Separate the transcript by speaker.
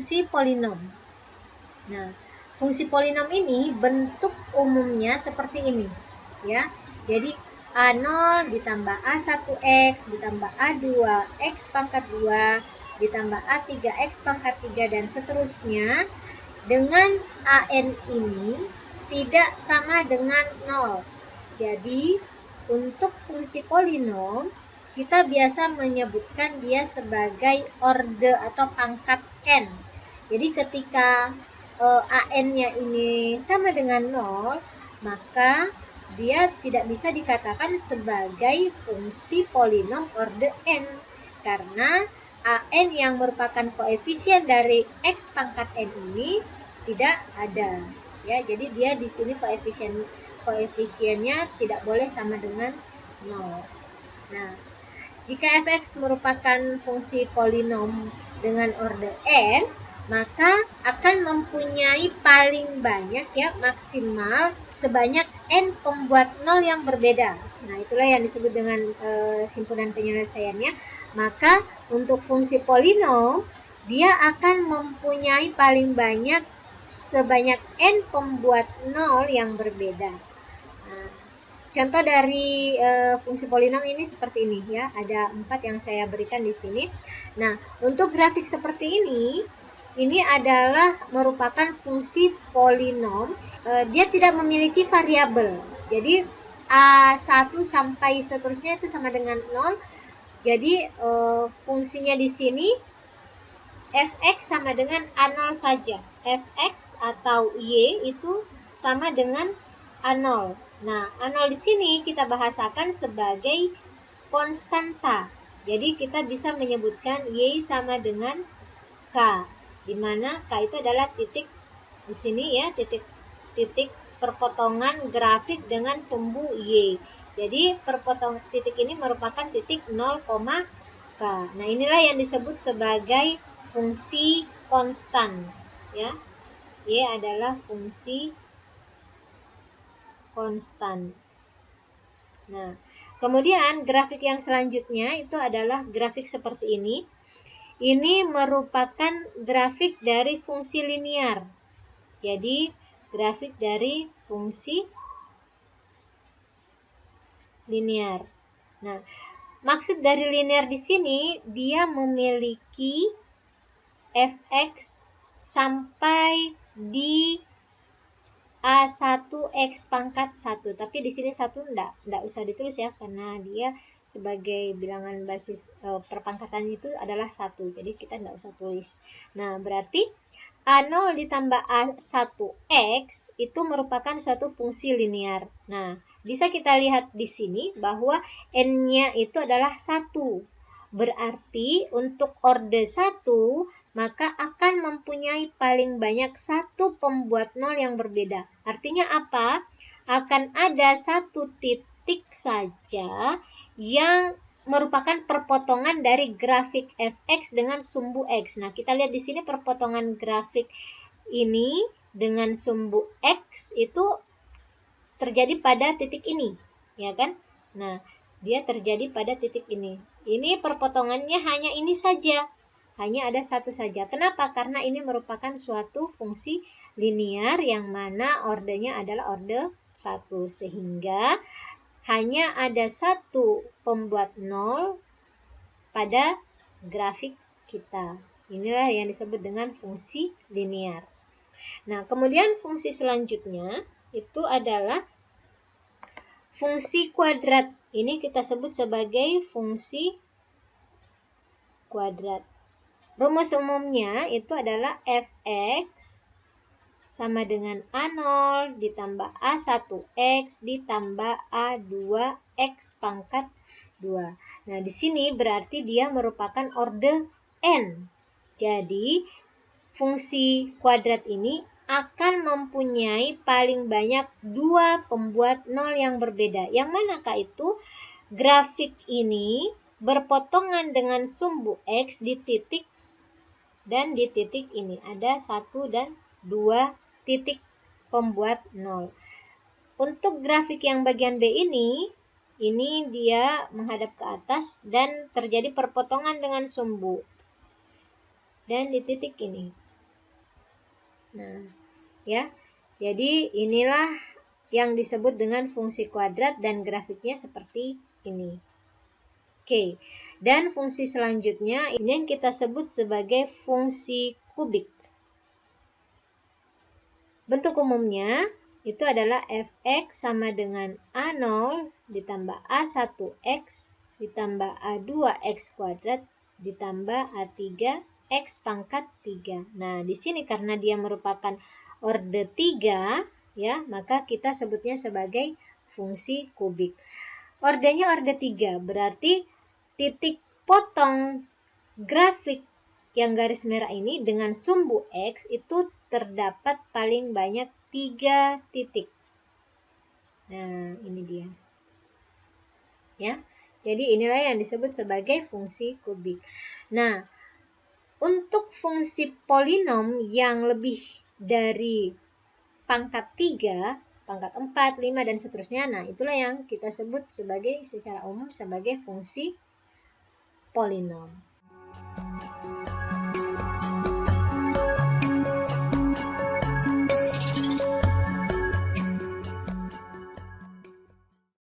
Speaker 1: fungsi polinom. Nah, fungsi polinom ini bentuk umumnya seperti ini, ya. Jadi A0 ditambah A1X ditambah A2X pangkat 2 ditambah A3X pangkat 3 dan seterusnya dengan AN ini tidak sama dengan 0. Jadi, untuk fungsi polinom kita biasa menyebutkan dia sebagai orde atau pangkat n. Jadi ketika AN-nya ini sama dengan 0, maka dia tidak bisa dikatakan sebagai fungsi polinom orde n, karena AN yang merupakan koefisien dari X pangkat n ini tidak ada. Ya, jadi dia di sini koefisiennya tidak boleh sama dengan 0. Nah, jika fx merupakan fungsi polinom dengan orde n, maka akan mempunyai paling banyak, ya, maksimal sebanyak n pembuat 0 yang berbeda. Nah, itulah yang disebut dengan himpunan penyelesaiannya. Maka untuk fungsi polinom, dia akan mempunyai paling banyak sebanyak n pembuat 0 yang berbeda. Nah, contoh dari fungsi polinom ini seperti ini, ya. Ada 4 yang saya berikan di sini. Nah, untuk grafik seperti ini adalah merupakan fungsi polinom. Dia tidak memiliki variabel. Jadi A1 sampai seterusnya itu sama dengan 0. Jadi fungsinya di sini fx sama dengan A0 saja. Fx atau y itu sama dengan A0. Nah, A0 di sini kita bahasakan sebagai konstanta. Jadi kita bisa menyebutkan y sama dengan k, di mana k itu adalah titik di sini, ya, titik perpotongan grafik dengan sumbu y. Jadi titik ini merupakan titik 0, k. Nah, inilah yang disebut sebagai fungsi konstan, ya. Y adalah fungsi konstan. Nah, kemudian grafik yang selanjutnya itu adalah grafik seperti ini. Ini merupakan grafik dari fungsi linear. Jadi, grafik dari fungsi linear. Nah, maksud dari linear di sini, dia memiliki fx sampai di A1X pangkat 1. Tapi di sini 1 enggak usah ditulis, ya, karena dia sebagai bilangan basis perpangkatan itu adalah 1. Jadi kita enggak usah tulis. Nah, berarti A0 ditambah A1X itu merupakan suatu fungsi linear. Nah, bisa kita lihat di sini bahwa n-nya itu adalah 1. Berarti untuk orde 1, maka akan mempunyai paling banyak satu pembuat 0 yang berbeda. Artinya apa? Akan ada satu titik saja yang merupakan perpotongan dari grafik fx dengan sumbu x. Nah, kita lihat di sini perpotongan grafik ini dengan sumbu x itu terjadi pada titik ini, ya kan? Nah, dia terjadi pada titik ini. Ini perpotongannya hanya ini saja. Hanya ada satu saja. Kenapa? Karena ini merupakan suatu fungsi linear yang mana ordenya adalah orde 1. Sehingga hanya ada satu pembuat 0 pada grafik kita. Inilah yang disebut dengan fungsi linear. Nah, kemudian fungsi selanjutnya itu adalah fungsi kuadrat. Ini kita sebut sebagai fungsi kuadrat. Rumus umumnya itu adalah fx sama dengan A0 ditambah A1x ditambah A2x pangkat 2. Nah, di sini berarti dia merupakan orde n. Jadi, fungsi kuadrat ini akan mempunyai paling banyak 2 pembuat 0 yang berbeda. Yang manakah itu? Grafik ini berpotongan dengan sumbu x di titik dan di titik ini. Ada 1 dan 2 titik pembuat 0. Untuk grafik yang bagian B ini dia menghadap ke atas dan terjadi perpotongan dengan sumbu. Dan di titik ini. Nah, ya. Jadi inilah yang disebut dengan fungsi kuadrat dan grafiknya seperti ini. Oke. Dan fungsi selanjutnya ini yang kita sebut sebagai fungsi kubik. Bentuk umumnya itu adalah fx sama dengan A0 ditambah A1x ditambah A2x kuadrat ditambah A3 x pangkat 3. Nah, di sini karena dia merupakan orde 3, ya, maka kita sebutnya sebagai fungsi kubik. Ordenya orde 3, berarti titik potong grafik yang garis merah ini dengan sumbu X itu terdapat paling banyak 3 titik. Nah, ini dia. Ya. Jadi inilah yang disebut sebagai fungsi kubik. Nah, untuk fungsi polinom yang lebih dari pangkat 3, pangkat 4, 5, dan seterusnya, nah itulah yang kita sebut sebagai secara umum sebagai fungsi polinom.